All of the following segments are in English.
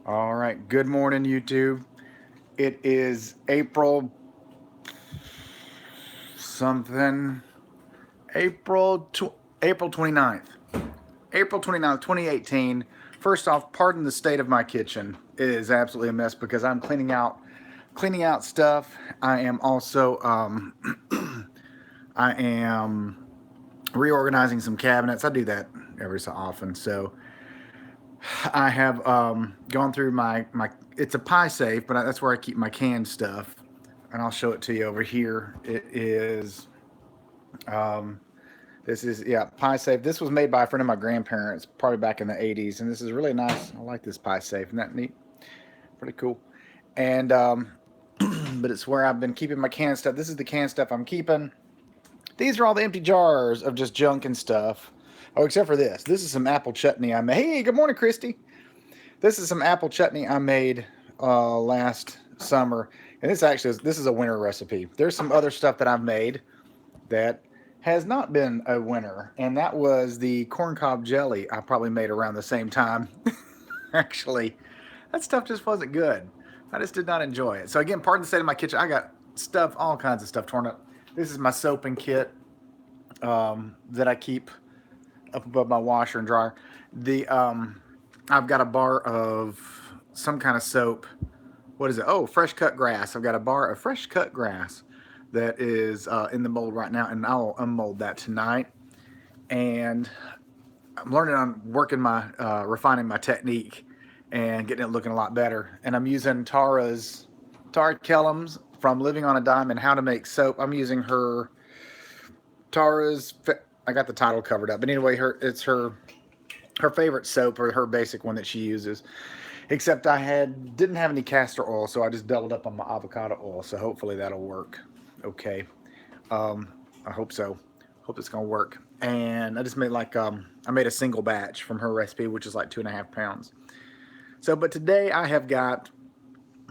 All right. Good morning, YouTube. It is something, April 29th. April 29th, 2018. First off, pardon the state of my kitchen. It is absolutely a mess because I'm cleaning out stuff. I am also I am reorganizing some cabinets. I do that every so often. So I have gone through my. It's a pie safe, but that's where I keep my canned stuff, and I'll show it to you over here. It is. Um, this is pie safe. This was made by a friend of my grandparents, probably back in the '80s, and this is really nice. I like this pie safe. Isn't that neat? Pretty cool. And but it's where I've been keeping my canned stuff. This is the canned stuff I'm keeping. These are all the empty jars of just junk and stuff. Oh, except for this. This is some apple chutney I made. Hey, good morning, Christy. This is some apple chutney I made last summer, and this is a winter recipe. There's some other stuff that I've made that has not been a winner, and that was the corncob jelly I probably made around the same time. Actually, that stuff just wasn't good. I just did not enjoy it. So again, pardon the state of my kitchen. I got stuff, all kinds of stuff torn up. This is my soaping kit that I keep up above my washer and dryer. The I've got a bar of some kind of soap. What is it? Oh, fresh cut grass. I've got a bar of fresh cut grass that is in the mold right now, and I'll unmold that tonight. And I'm learning on working my refining my technique and getting it looking a lot better. And I'm using Tara Kellums from Living on a Dime and How to Make Soap. I'm using Tara's. I got the title covered up, but anyway, it's her favorite soap, or her basic one that she uses. Except didn't have any castor oil, so I just doubled up on my avocado oil. So hopefully that'll work. Okay, I hope so. Hope it's gonna work. And I just made I made a single batch from her recipe, which is like 2.5 pounds. So, but today I have got,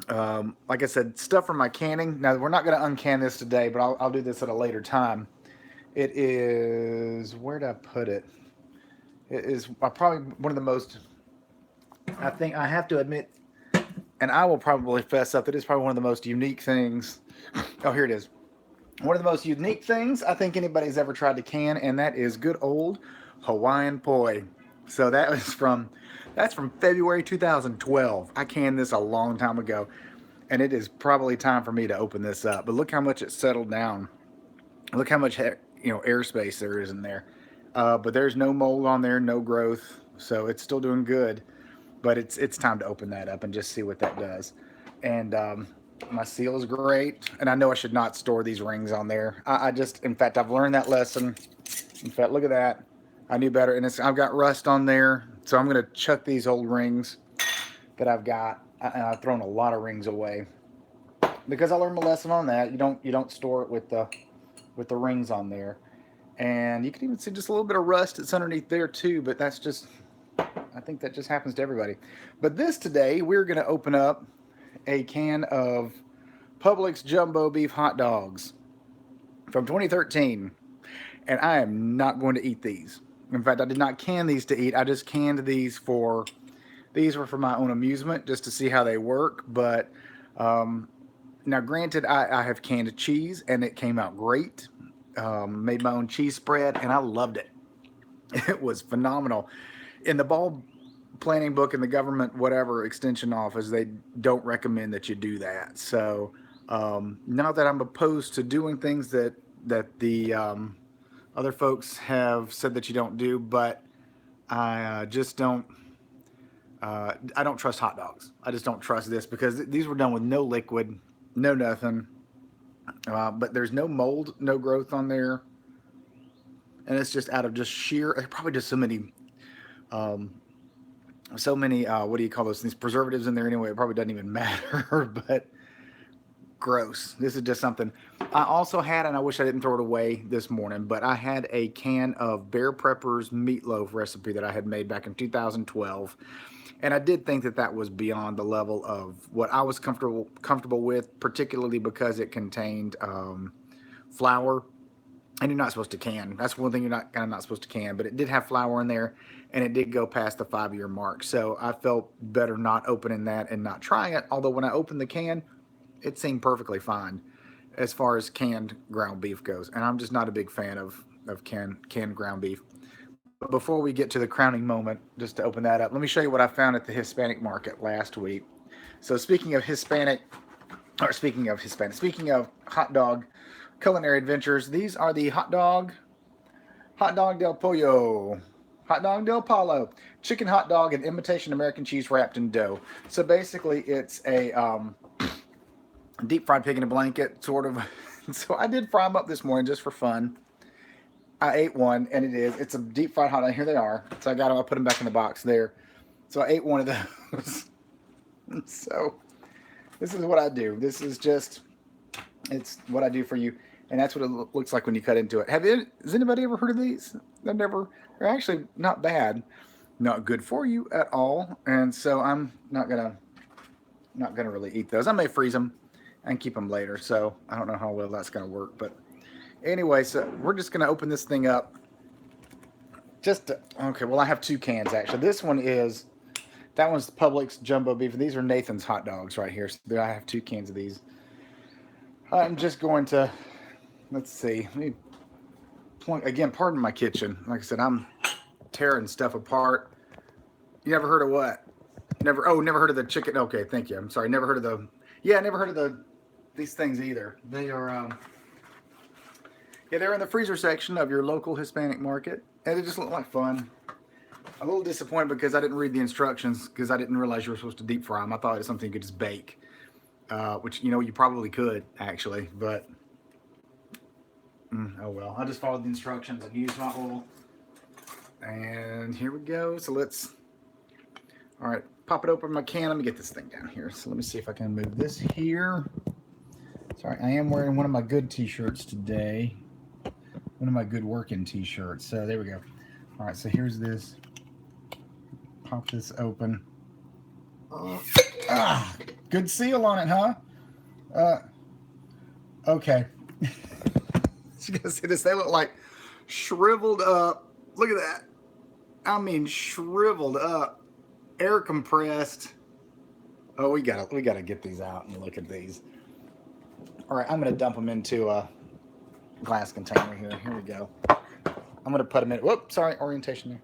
like I said, stuff from my canning. Now we're not gonna uncan this today, but I'll do this at a later time. It is, where did I put it? It is probably one of the most, I think I have to admit, and I will probably fess up, that it's probably one of the most unique things. Oh, here it is. One of the most unique things I think anybody's ever tried to can, and that is good old Hawaiian poi. So that's from February 2012. I canned this a long time ago, and it is probably time for me to open this up. But look how much it settled down. Look how much airspace there is in there. But there's no mold on there, no growth, so it's still doing good. But it's time to open that up and just see what that does. And my seal is great, and I know I should not store these rings on there. In fact, I've learned that lesson. In fact, look at that. I knew better, and I've got rust on there, so I'm gonna chuck these old rings that I've got. And I've thrown a lot of rings away because I learned a lesson on that. You don't store it with the rings on there, and you can even see just a little bit of rust that's underneath there too. But I think that just happens to everybody. But today we're gonna open up a can of Publix jumbo beef hot dogs from 2013, and I am not going to eat these. In fact, I did not can these to eat. I just canned these were for my own amusement, just to see how they work. But now, granted, I have canned cheese, and it came out great. Made my own cheese spread, and I loved it. It was phenomenal. In the ball planning book in the government whatever extension office, they don't recommend that you do that. So not that I'm opposed to doing things that the other folks have said that you don't do, but I just don't. I don't trust hot dogs. I just don't trust this because these were done with no liquid, no nothing. But there's no mold, no growth on there, and it's just out of just sheer. Probably just um, so many. What do you call those things? Preservatives in there anyway. It probably doesn't even matter. But gross. This is just something. I also had, and I wish I didn't throw it away this morning, but I had a can of Bear Preppers meatloaf recipe that I had made back in 2012. And I did think that was beyond the level of what I was comfortable with, particularly because it contained flour, and you're not supposed to can. That's one thing you're not supposed to can. But it did have flour in there, and it did go past the 5-year mark. So I felt better not opening that and not trying it. Although when I opened the can, it seemed perfectly fine as far as canned ground beef goes. And I'm just not a big fan of canned ground beef. But before we get to the crowning moment, just to open that up, let me show you what I found at the Hispanic market last week. So speaking of hot dog culinary adventures, these are the hot dog del pollo, hot dog del palo, chicken hot dog and imitation American cheese wrapped in dough. So basically, it's a deep fried pig in a blanket, sort of. So I did fry them up this morning just for fun. I ate one, and it's a deep fried hot dog. Here they are. So I got them. I put them back in the box there. So I ate one of those. So this is what I do. It's what I do for you, and that's what it looks like when you cut into it. Has anybody ever heard of these? They're actually not bad, not good for you at all, and so I'm not gonna really eat those. I may freeze them and keep them later. So I don't know how well that's gonna work, but anyway, so we're just gonna open this thing up. Okay. Well, I have 2 cans actually. That one's Publix jumbo beef. These are Nathan's hot dogs right here. So I have 2 cans of these. I'm just going to, let's see. Let me again, pardon my kitchen. Like I said, I'm tearing stuff apart. You never heard of what? Never heard of the chicken. Okay, thank you. I'm sorry. Never heard of these things either. They are, they're in the freezer section of your local Hispanic market. And they just look like fun. A little disappointed because I didn't read the instructions because I didn't realize you were supposed to deep fry them. I thought it was something you could just bake, which, you probably could actually, but oh well. I just followed the instructions and used my oil. And here we go. So all right, pop it open my can. Let me get this thing down here. So let me see if I can move this here. Sorry, I am wearing one of my good t-shirts today. One of my good working t-shirts. So there we go. All right, so here's this. Pop this open. Good seal on it, huh? Okay. You guys see this? They look like shriveled up. Look at that. I mean, shriveled up, air compressed. Oh, we gotta get these out and look at these. All right, I'm gonna dump them into a glass container here. Here we go. I'm gonna put them in. Whoops, sorry, orientation there.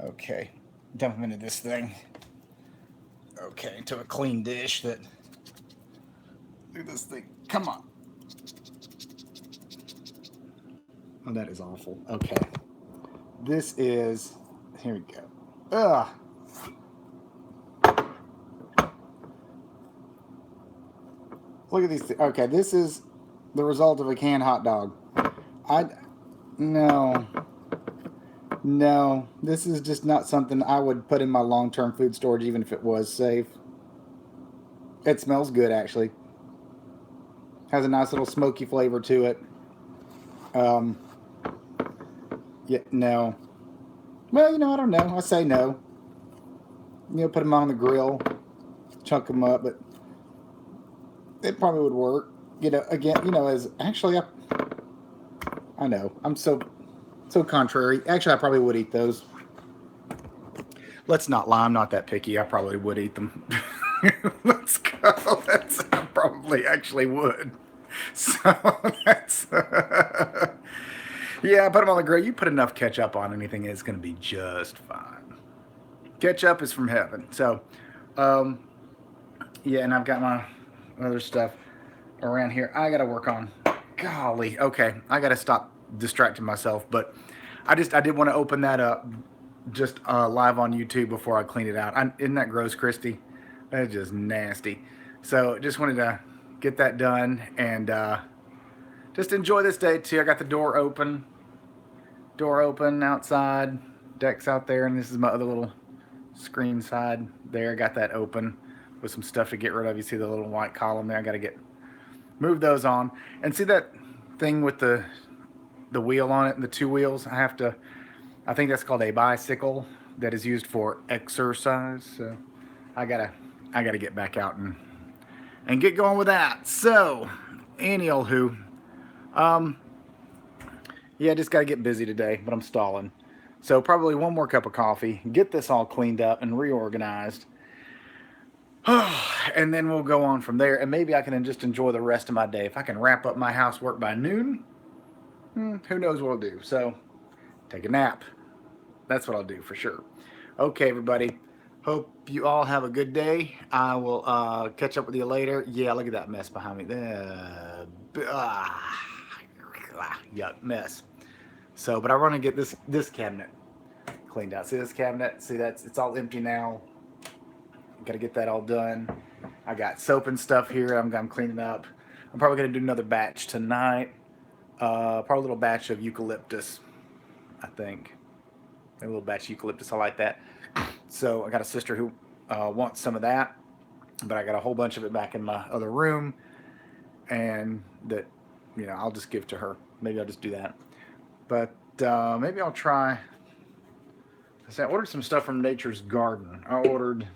Okay, dump them into this thing. Okay, to a clean dish that. Look at this thing. Come on. Oh, that is awful. Okay, this is. Here we go. Ugh. Look at these. Okay, this is the result of a canned hot dog. No, this is just not something I would put in my long-term food storage, even if it was safe. It smells good, actually. Has a nice little smoky flavor to it. Yeah, no. Well, I don't know. I say no. Put them on the grill, chunk them up, but it probably would work. Again, as actually, I know I'm so contrary. Actually, I probably would eat those. Let's not lie. I'm not that picky. I probably would eat them. Let's go. I probably actually would. So that's. Yeah, put them on the grill. You put enough ketchup on anything, it's going to be just fine. Ketchup is from heaven. So, yeah, and I've got my other stuff around here. I got to work on. Golly. Okay, I got to stop distracting myself. But I did want to open that up just live on YouTube before I clean it out. Isn't that gross, Christy? That's just nasty. So just wanted to get that done and just enjoy this day too. I got the door open outside. Deck's out there, and this is my other little screen side there. I got that open with some stuff to get rid of. You see the little white column there. I got to move those on. And see that thing with the wheel on it, the 2 wheels? I think that's called a bicycle that is used for exercise. So I gotta get back out and get going with that. So anywho, yeah, just gotta get busy today, but I'm stalling. So probably one more cup of coffee, get this all cleaned up and reorganized. And then we'll go on from there. And maybe I can just enjoy the rest of my day. If I can wrap up my housework by noon, who knows what I'll do. So take a nap. That's what I'll do for sure. Okay, everybody. Hope you all have a good day. I will catch up with you later. Yeah, look at that mess behind me. Yuck, mess. So, but I want to get this cabinet cleaned out. See this cabinet? See, it's all empty now. Got to get that all done. I got soap and stuff here. I'm cleaning up. I'm probably gonna do another batch tonight. Probably a little batch of eucalyptus. I think a little batch of eucalyptus. I like that. So I got a sister who wants some of that, but I got a whole bunch of it back in my other room, and that I'll just give to her. Maybe I'll just do that. But maybe I'll try. I ordered some stuff from Nature's Garden. I ordered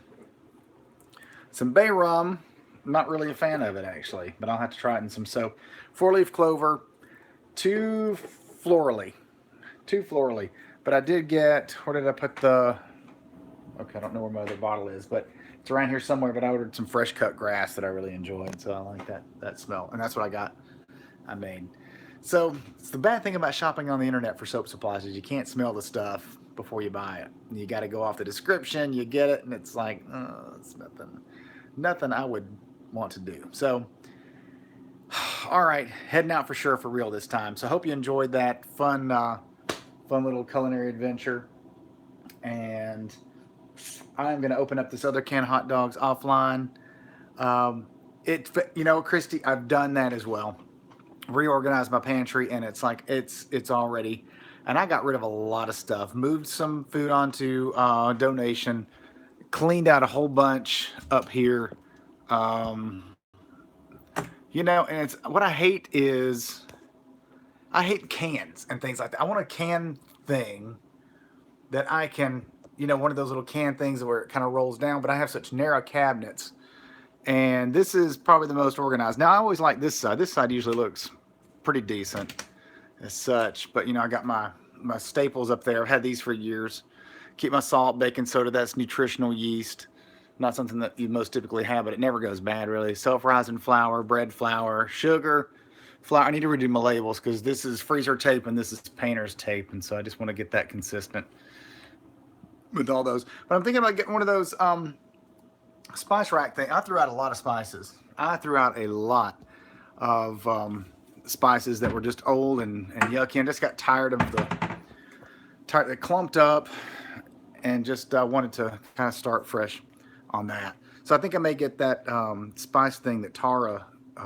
some bay rum. I'm not really a fan of it actually, but I'll have to try it in some soap. 4-leaf clover, two florally. But I did get, where did I put the, okay, I don't know where my other bottle is, but it's around here somewhere. But I ordered some fresh cut grass that I really enjoyed, so I like that smell, and that's what I made. So it's the bad thing about shopping on the internet for soap supplies is you can't smell the stuff before you buy it. You got to go off the description, you get it, and it's like, it's nothing I would want to do. So, all right, heading out for sure for real this time. So I hope you enjoyed that fun little culinary adventure. And I'm going to open up this other can of hot dogs offline. Christy, I've done that as well. Reorganized my pantry, and it's like it's already, and I got rid of a lot of stuff. Moved some food onto donation. Cleaned out a whole bunch up here. And it's what I hate is I hate cans and things like that. I want a can thing that I can, one of those little can things where it kind of rolls down, but I have such narrow cabinets. And this is probably the most organized. Now, I always like this side. This side usually looks pretty decent as such. But, I got my staples up there. I've had these for years. Keep my salt, baking soda. That's nutritional yeast. Not something that you most typically have, but it never goes bad, really. Self-rising flour, bread flour, sugar, flour. I need to redo my labels because this is freezer tape and this is painter's tape. And so I just want to get that consistent with all those. But I'm thinking about getting one of those spice rack thing. I threw out a lot of spices. I threw out a lot of spices that were just old and yucky. I just got tired of they clumped up, and just wanted to kind of start fresh on that. So I think I may get that spice thing that Tara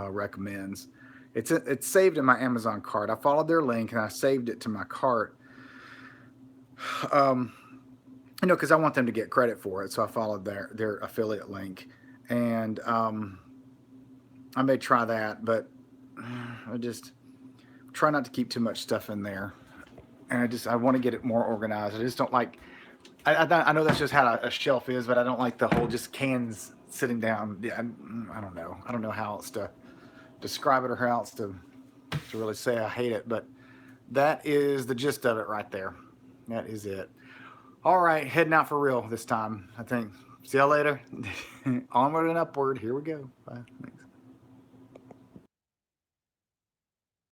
recommends. It's saved in my Amazon cart. I followed their link and I saved it to my cart. Because I want them to get credit for it. So I followed their affiliate link, and I may try that, but I just try not to keep too much stuff in there. And I want to get it more organized. I just don't like, I know that's just how a shelf is, but I don't like the whole just cans sitting down. Yeah, I don't know. I don't know how else to describe it or how else to really say I hate it, but that is the gist of it right there. That is it. All right, heading out for real this time, I think. See y'all later. Onward and upward. Here we go. Bye. Thanks.